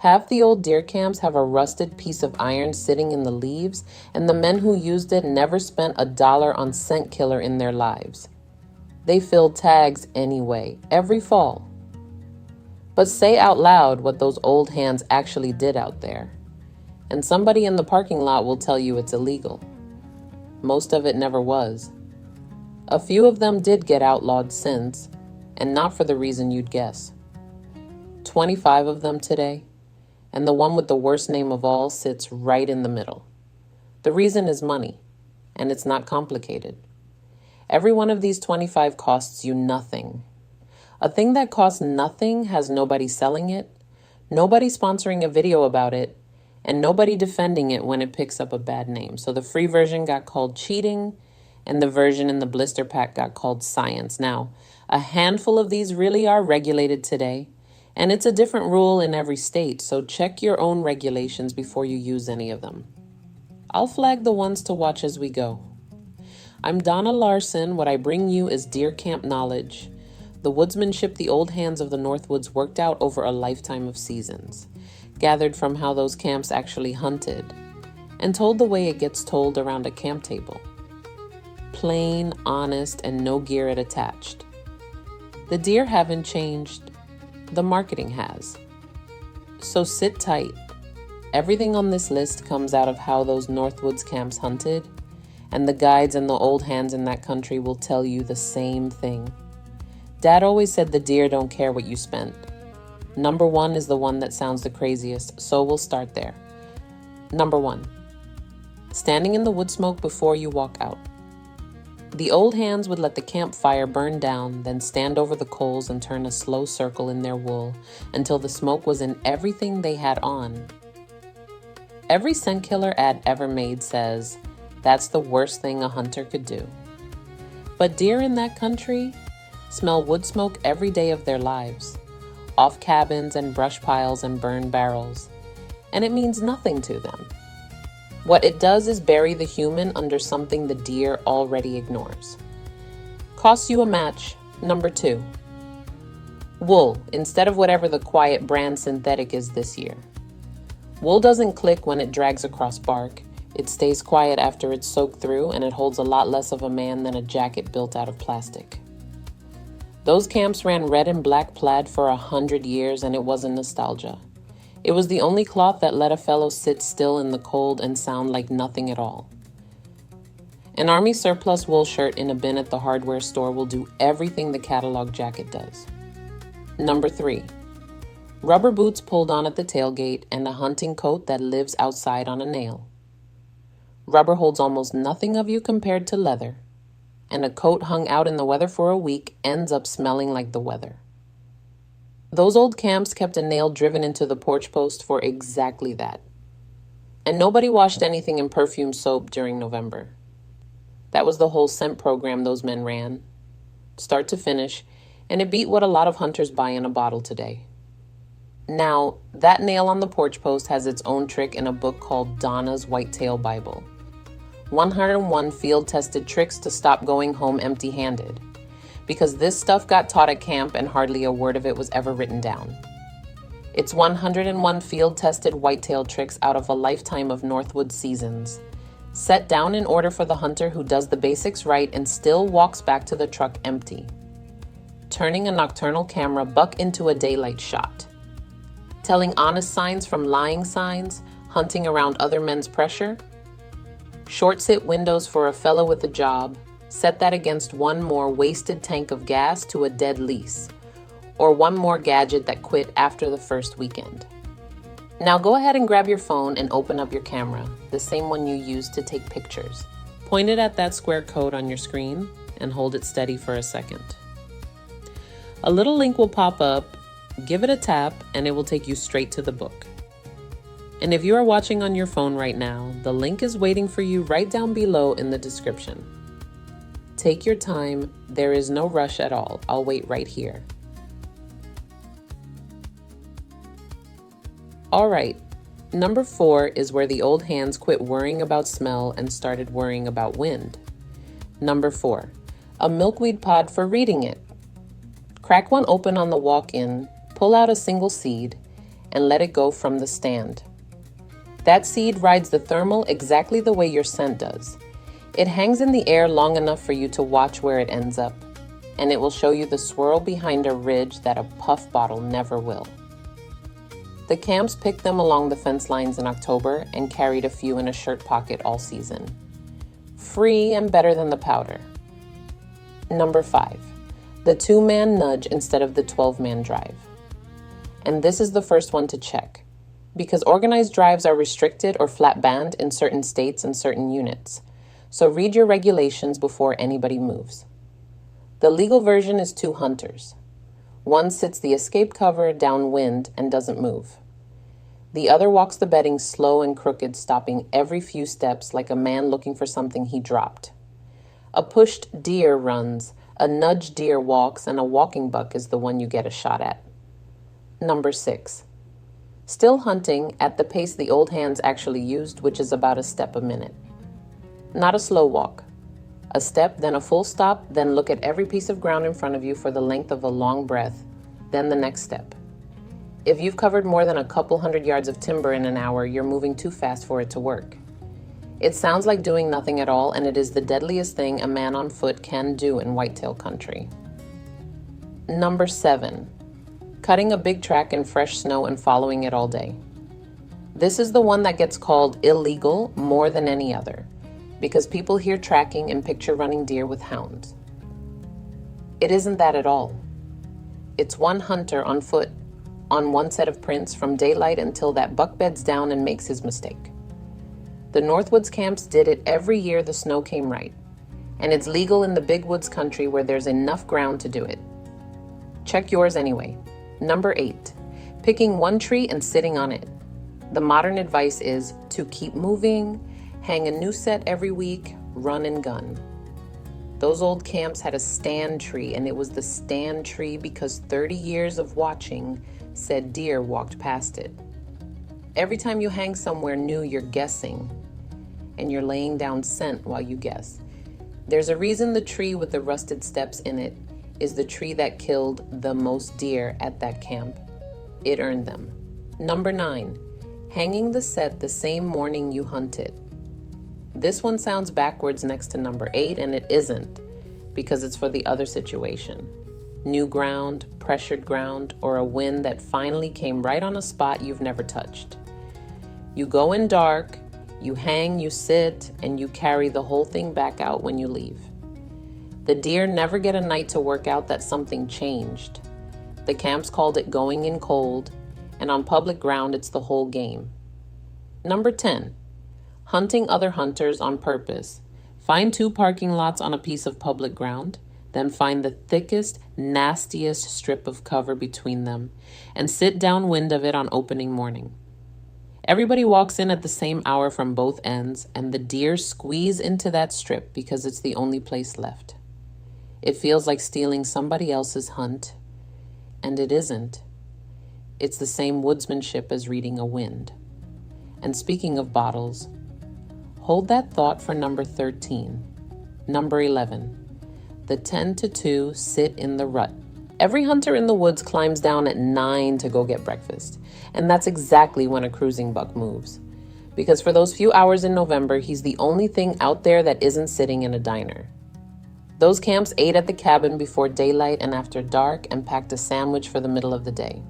Half the old deer camps have a rusted piece of iron sitting in the leaves, and the men who used it never spent $1 on scent killer in their lives. They filled tags anyway, every fall. But say out loud what those old hands actually did out there, and somebody in the parking lot will tell you it's illegal. Most of it never was. A few of them did get outlawed since, and not for the reason you'd guess. 25 of them today, and the one with the worst name of all sits right in the middle. The reason is money, and it's not complicated. Every one of these 25 costs you nothing. A thing that costs nothing has nobody selling it, nobody sponsoring a video about it, and nobody defending it when it picks up a bad name. So the free version got called cheating, and the version in the blister pack got called science. Now, a handful of these really are regulated today, and it's a different rule in every state, so check your own regulations before you use any of them. I'll flag the ones to watch as we go. I'm Donna Larsen. What I bring you is deer camp knowledge, the woodsmanship the old hands of the Northwoods worked out over a lifetime of seasons, gathered from how those camps actually hunted, and told the way it gets told around a camp table. Plain, honest, and no gear it attached. The deer haven't changed, the marketing has. So sit tight. Everything on this list comes out of how those Northwoods camps hunted, and the guides and the old hands in that country will tell you the same thing. Dad always said the deer don't care what you spent. Number 1 is the one that sounds the craziest, so we'll start there. Number 1, standing in the wood smoke before you walk out. The old hands would let the campfire burn down, then stand over the coals and turn a slow circle in their wool until the smoke was in everything they had on. Every scent killer ad ever made says that's the worst thing a hunter could do. But deer in that country smell wood smoke every day of their lives, off cabins and brush piles and burned barrels, and it means nothing to them. What it does is bury the human under something the deer already ignores. Costs you a match. Number 2, wool instead of whatever the quiet brand synthetic is this year. Wool doesn't click when it drags across bark. It stays quiet after it's soaked through, and it holds a lot less of a man than a jacket built out of plastic. Those camps ran red and black plaid for 100 years, and it wasn't nostalgia. It was the only cloth that let a fellow sit still in the cold and sound like nothing at all. An Army surplus wool shirt in a bin at the hardware store will do everything the catalog jacket does. Number 3, rubber boots pulled on at the tailgate and a hunting coat that lives outside on a nail. Rubber holds almost nothing of you compared to leather, and a coat hung out in the weather for a week ends up smelling like the weather. Those old camps kept a nail driven into the porch post for exactly that. And nobody washed anything in perfume soap during November. That was the whole scent program those men ran, start to finish, and it beat what a lot of hunters buy in a bottle today. Now, that nail on the porch post has its own trick in a book called Donna's Whitetail Bible. 101 field-tested tricks to stop going home empty-handed. Because this stuff got taught at camp and hardly a word of it was ever written down. It's 101 field-tested whitetail tricks out of a lifetime of Northwood seasons, set down in order for the hunter who does the basics right and still walks back to the truck empty. Turning a nocturnal camera buck into a daylight shot. Telling honest signs from lying signs, hunting around other men's pressure. Short sit windows for a fellow with a job. Set that against one more wasted tank of gas to a dead lease, or one more gadget that quit after the first weekend. Now go ahead and grab your phone and open up your camera, the same one you used to take pictures. Point it at that square code on your screen and hold it steady for a second. A little link will pop up, give it a tap, and it will take you straight to the book. And if you are watching on your phone right now, the link is waiting for you right down below in the description. Take your time. There is no rush at all. I'll wait right here. All right, number 4 is where the old hands quit worrying about smell and started worrying about wind. Number 4, a milkweed pod for reading it. Crack one open on the walk-in, pull out a single seed, and let it go from the stand. That seed rides the thermal exactly the way your scent does. It hangs in the air long enough for you to watch where it ends up, and it will show you the swirl behind a ridge that a puff bottle never will. The camps picked them along the fence lines in October and carried a few in a shirt pocket all season. Free and better than the powder. Number 5, the 2-man nudge instead of the 12-man drive. And this is the first one to check, because organized drives are restricted or flat banned in certain states and certain units. So read your regulations before anybody moves. The legal version is 2 hunters. One sits the escape cover downwind and doesn't move. The other walks the bedding slow and crooked, stopping every few steps like a man looking for something he dropped. A pushed deer runs, a nudged deer walks, and a walking buck is the one you get a shot at. Number 6. Still hunting at the pace the old hands actually used, which is about a step a minute. Not a slow walk. A step, then a full stop, then look at every piece of ground in front of you for the length of a long breath, then the next step. If you've covered more than a couple 100 yards of timber in an hour, you're moving too fast for it to work. It sounds like doing nothing at all, and it is the deadliest thing a man on foot can do in whitetail country. Number 7. Cutting a big track in fresh snow and following it all day. This is the one that gets called illegal more than any other, because people hear tracking and picture running deer with hounds. It isn't that at all. It's one hunter on foot, on one set of prints from daylight until that buck beds down and makes his mistake. The Northwoods camps did it every year the snow came right, and it's legal in the big woods country where there's enough ground to do it. Check yours anyway. Number 8, picking one tree and sitting on it. The modern advice is to keep moving, hang a new set every week, run and gun. Those old camps had a stand tree, and it was the stand tree because 30 years of watching said deer walked past it. Every time you hang somewhere new, you're guessing, and you're laying down scent while you guess. There's a reason the tree with the rusted steps in it is the tree that killed the most deer at that camp. It earned them. Number 9, hanging the set the same morning you hunt it. This one sounds backwards next to number 8, and it isn't, because it's for the other situation. New ground, pressured ground, or a wind that finally came right on a spot you've never touched. You go in dark, you hang, you sit, and you carry the whole thing back out when you leave. The deer never get a night to work out that something changed. The camps called it going in cold, and on public ground it's the whole game. Number 10, hunting other hunters on purpose. Find 2 parking lots on a piece of public ground, then find the thickest, nastiest strip of cover between them, and sit downwind of it on opening morning. Everybody walks in at the same hour from both ends, and the deer squeeze into that strip because it's the only place left. It feels like stealing somebody else's hunt, and it isn't. It's the same woodsmanship as reading a wind. And speaking of bottles, hold that thought for number 13. Number 11, the 10 to 2 sit in the rut. Every hunter in the woods climbs down at 9 to go get breakfast, and that's exactly when a cruising buck moves. Because for those few hours in November, he's the only thing out there that isn't sitting in a diner. Those camps ate at the cabin before daylight and after dark and packed a sandwich for the middle of the day.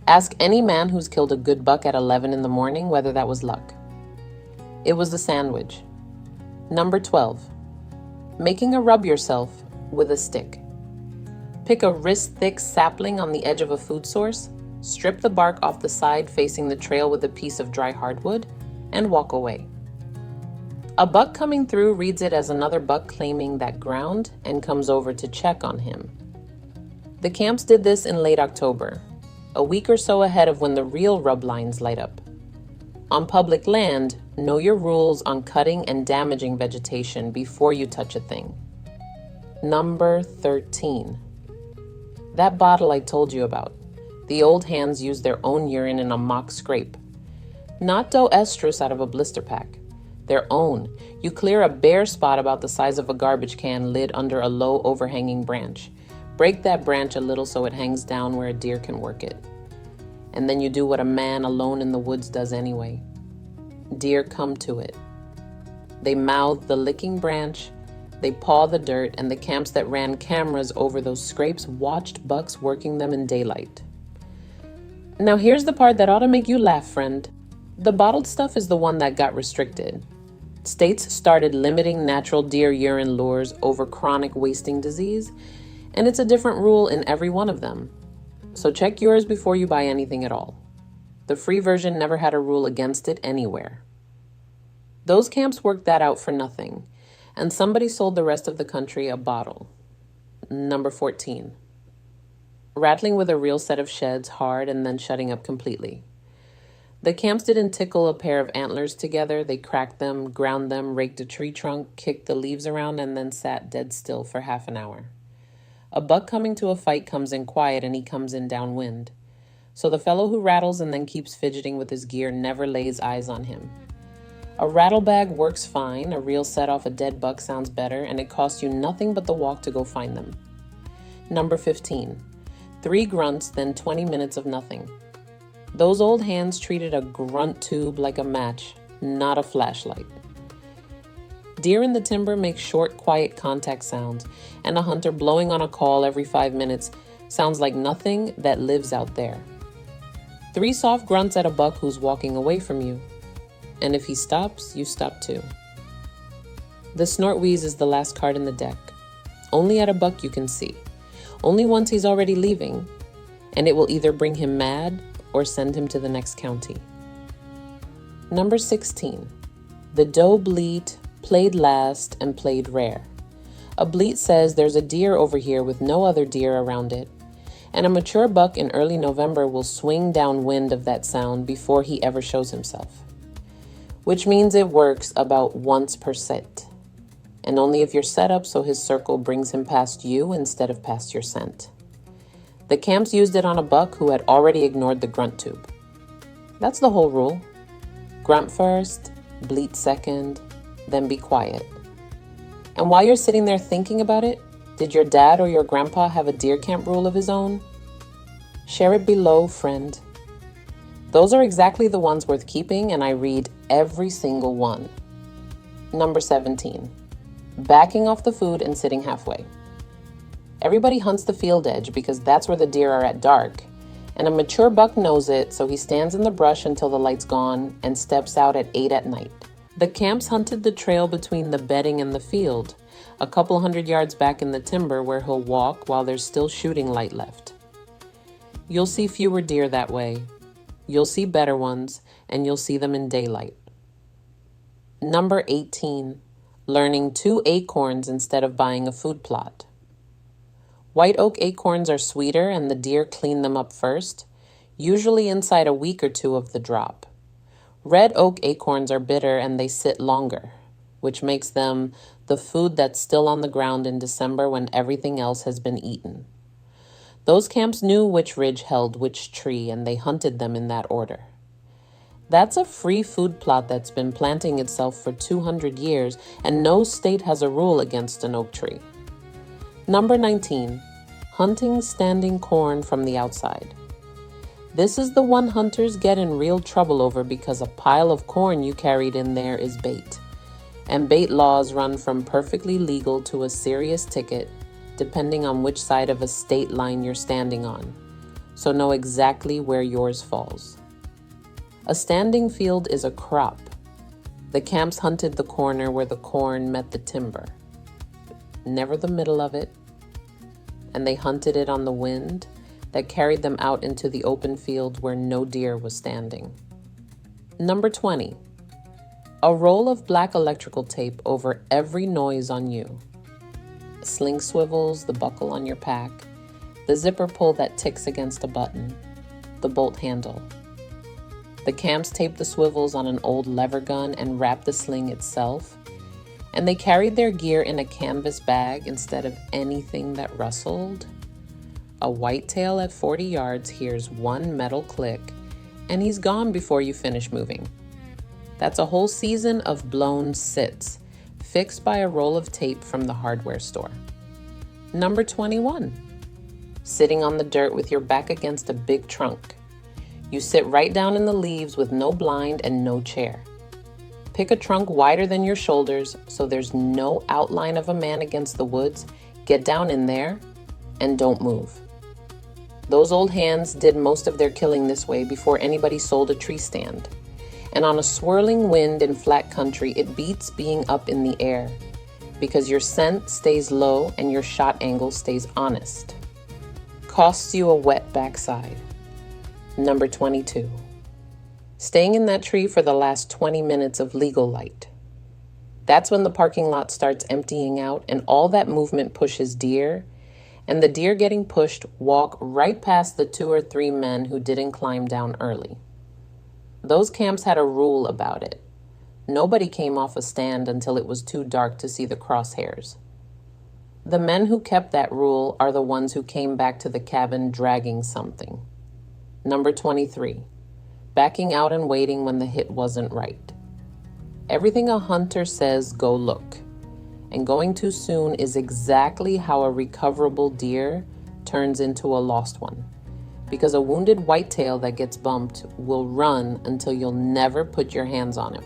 Ask any man who's killed a good buck at 11 in the morning whether that was luck. It was the sandwich. Number 12, making a rub yourself with a stick. Pick a wrist-thick sapling on the edge of a food source, strip the bark off the side facing the trail with a piece of dry hardwood, and walk away. A buck coming through reads it as another buck claiming that ground and comes over to check on him. The camps did this in late October, a week or so ahead of when the real rub lines light up. On public land, know your rules on cutting and damaging vegetation before you touch a thing. Number 13. That bottle I told you about. The old hands used their own urine in a mock scrape. Not doe estrus out of a blister pack. Their own. You clear a bare spot about the size of a garbage can lid under a low overhanging branch. Break that branch a little so it hangs down where a deer can work it. and then you do what a man alone in the woods does anyway. Deer come to it. They mouth the licking branch, they paw the dirt, and the camps that ran cameras over those scrapes watched bucks working them in daylight. Now here's the part that ought to make you laugh, friend. The bottled stuff is the one that got restricted. States started limiting natural deer urine lures over chronic wasting disease, and it's a different rule in every one of them. So check yours before you buy anything at all. The free version never had a rule against it anywhere. Those camps worked that out for nothing, and somebody sold the rest of the country a bottle. Number 14. Rattling with a real set of sheds hard and then shutting up completely. The camps didn't tickle a pair of antlers together. They cracked them, ground them, raked a tree trunk, kicked the leaves around, and then sat dead still for half an hour. A buck coming to a fight comes in quiet, and he comes in downwind. So the fellow who rattles and then keeps fidgeting with his gear never lays eyes on him. A rattle bag works fine, a reel set off a dead buck sounds better, and it costs you nothing but the walk to go find them. Number 15. 3 grunts, then 20 minutes of nothing. Those old hands treated a grunt tube like a match, not a flashlight. Deer in the timber make short, quiet contact sounds, and a hunter blowing on a call every 5 minutes sounds like nothing that lives out there. 3 soft grunts at a buck who's walking away from you. And if he stops, you stop too. The snort wheeze is the last card in the deck. Only at a buck you can see. Only once he's already leaving, and it will either bring him mad or send him to the next county. Number 16. The doe bleat, played last, and played rare. A bleat says there's a deer over here with no other deer around it, and a mature buck in early November will swing downwind of that sound before he ever shows himself. Which means it works about once per set, and only if you're set up so his circle brings him past you instead of past your scent. The camps used it on a buck who had already ignored the grunt tube. That's the whole rule. Grunt first, bleat second, then be quiet. And while you're sitting there thinking about it, did your dad or your grandpa have a deer camp rule of his own? Share it below, friend. Those are exactly the ones worth keeping, and I read every single one. Number 17. Backing off the food and sitting halfway. Everybody hunts the field edge because that's where the deer are at dark, and a mature buck knows it, so he stands in the brush until the light's gone and steps out at 8 at night. The camps hunted the trail between the bedding and the field, a couple hundred yards back in the timber where he'll walk while there's still shooting light left. You'll see fewer deer that way. You'll see better ones, and you'll see them in daylight. Number 18. Learning 2 acorns instead of buying a food plot. White oak acorns are sweeter, and the deer clean them up first, usually inside a week or 2 of the drop. Red oak acorns are bitter and they sit longer, which makes them the food that's still on the ground in December when everything else has been eaten. Those camps knew which ridge held which tree, and they hunted them in that order. That's a free food plot that's been planting itself for 200 years, and no state has a rule against an oak tree. Number 19. Hunting standing corn from the outside. This is the one hunters get in real trouble over because a pile of corn you carried in there is bait. And bait laws run from perfectly legal to a serious ticket, depending on which side of a state line you're standing on. So know exactly where yours falls. A standing field is a crop. The camps hunted the corner where the corn met the timber. Never the middle of it. And they hunted it on the wind that carried them out into the open field where no deer was standing. Number 20. A roll of black electrical tape over every noise on you. Sling swivels, the buckle on your pack, the zipper pull that ticks against a button, the bolt handle. The camps taped the swivels on an old lever gun and wrapped the sling itself, and they carried their gear in a canvas bag instead of anything that rustled. A whitetail at 40 yards hears one metal click, and he's gone before you finish moving. That's a whole season of blown sits, fixed by a roll of tape from the hardware store. Number 21. Sitting on the dirt with your back against a big trunk. You sit right down in the leaves with no blind and no chair. Pick a trunk wider than your shoulders so there's no outline of a man against the woods. Get down in there and don't move. Those old hands did most of their killing this way before anybody sold a tree stand. And on a swirling wind in flat country, it beats being up in the air because your scent stays low and your shot angle stays honest. Costs you a wet backside. Number 22. Staying in that tree for the last 20 minutes of legal light. That's when the parking lot starts emptying out and all that movement pushes deer, and the deer getting pushed walk right past the 2 or 3 men who didn't climb down early. Those camps had a rule about it. Nobody came off a stand until it was too dark to see the crosshairs. The men who kept that rule are the ones who came back to the cabin dragging something. Number 23. Backing out and waiting when the hit wasn't right. Everything a hunter says, go look. And going too soon is exactly how a recoverable deer turns into a lost one. Because a wounded whitetail that gets bumped will run until you'll never put your hands on him.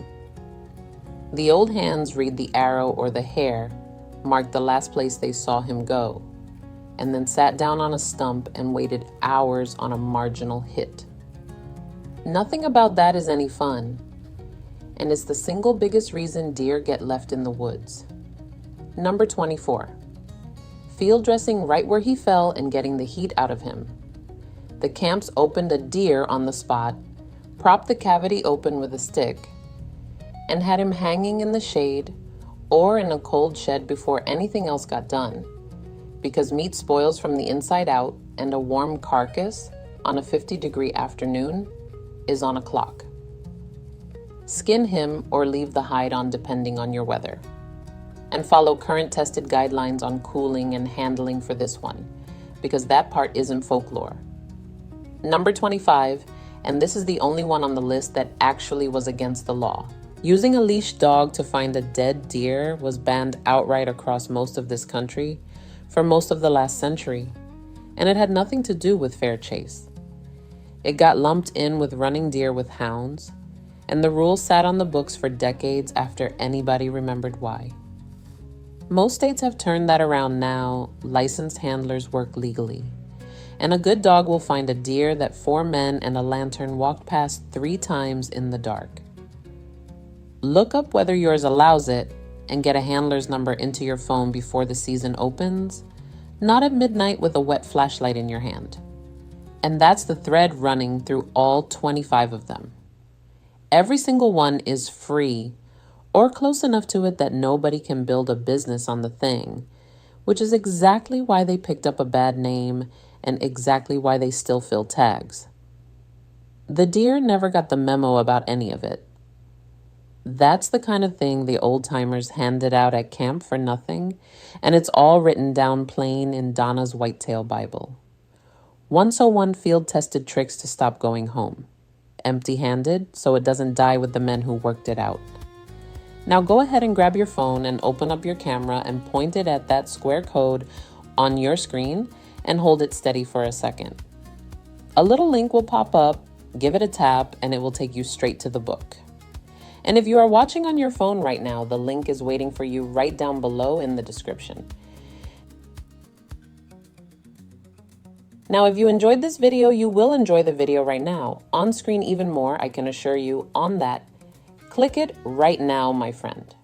The old hands read the arrow or the hair, marked the last place they saw him go, and then sat down on a stump and waited hours on a marginal hit. Nothing about that is any fun, and it's the single biggest reason deer get left in the woods. Number 24. Field dressing right where he fell and getting the heat out of him. The camps opened a deer on the spot, propped the cavity open with a stick, and had him hanging in the shade or in a cold shed before anything else got done, because meat spoils from the inside out and a warm carcass on a 50-degree afternoon is on a clock. Skin him or leave the hide on depending on your weather. And follow current tested guidelines on cooling and handling for this one, because that part isn't folklore. Number 25, and this is the only one on the list that actually was against the law. Using a leash dog to find a dead deer was banned outright across most of this country for most of the last century, and it had nothing to do with fair chase. It got lumped in with running deer with hounds, and the rule sat on the books for decades after anybody remembered why. Most states have turned that around now. Licensed handlers work legally, and a good dog will find a deer that 4 men and a lantern walked past 3 times in the dark. Look up whether yours allows it and get a handler's number into your phone before the season opens, not at midnight with a wet flashlight in your hand. And that's the thread running through all 25 of them. Every single one is free, or close enough to it that nobody can build a business on the thing, which is exactly why they picked up a bad name and exactly why they still fill tags. The deer never got the memo about any of it. That's the kind of thing the old-timers handed out at camp for nothing, and it's all written down plain in Donna's Whitetail Bible. 101 field-tested tricks to stop going home. Empty-handed, so it doesn't die with the men who worked it out. Now go ahead and grab your phone and open up your camera and point it at that square code on your screen and hold it steady for a second. A little link will pop up, give it a tap, and it will take you straight to the book. And if you are watching on your phone right now, the link is waiting for you right down below in the description. Now, if you enjoyed this video, you will enjoy the video right now. On screen even more, I can assure you on that. Click it right now, my friend.